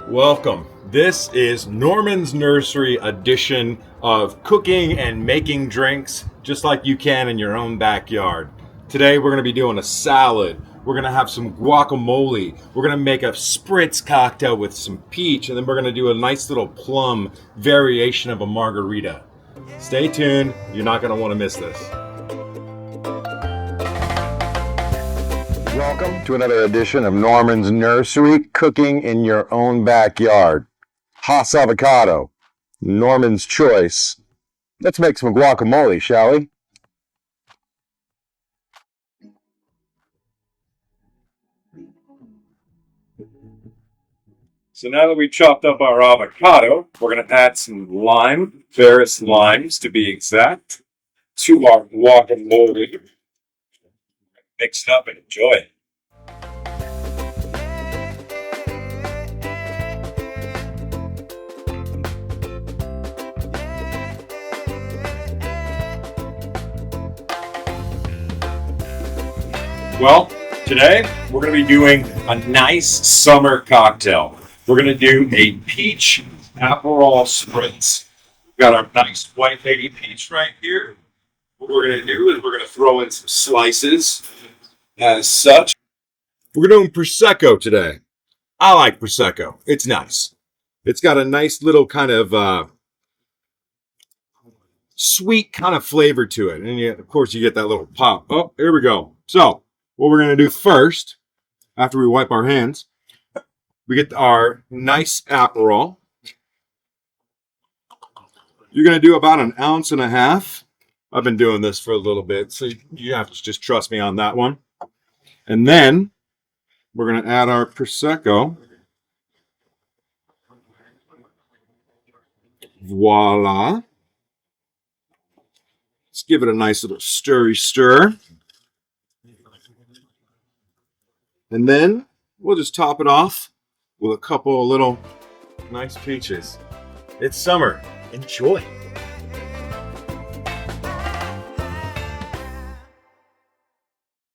Welcome. This is Norman's Nursery edition of cooking and making drinks just like you can in your own backyard. Today we're going to be doing a salad. We're going to have some guacamole. We're going to make a spritz cocktail with some peach, and then we're going to do a nice little plum variation of a margarita. Stay tuned. You're not going to want to miss this. Welcome to another edition of Norman's Nursery, cooking in your own backyard. Haas avocado, Norman's choice. Let's make some guacamole, shall we? So now that we chopped up our avocado, we're going to add some lime, Ferris limes to be exact, to our guacamole. Mix it up and enjoy it. Well, today we're going to be doing a nice summer cocktail. We're going to do a peach Aperol spritz. We've got our nice white lady peach right here. What we're going to do is we're going to throw in some slices as such. We're doing Prosecco today. I like Prosecco. It's nice. It's got a nice little kind of sweet kind of flavor to it. And of course, you get that little pop. Oh, here we go. So what we're going to do first, after we wipe our hands, we get our nice Aperol. You're going to do about 1.5 ounces. I've been doing this for a little bit, so you have to just trust me on that one. And then we're going to add our Prosecco. Voila. Let's give it a nice little stirry stir. And then we'll just top it off with a couple of little nice peaches. It's summer. Enjoy.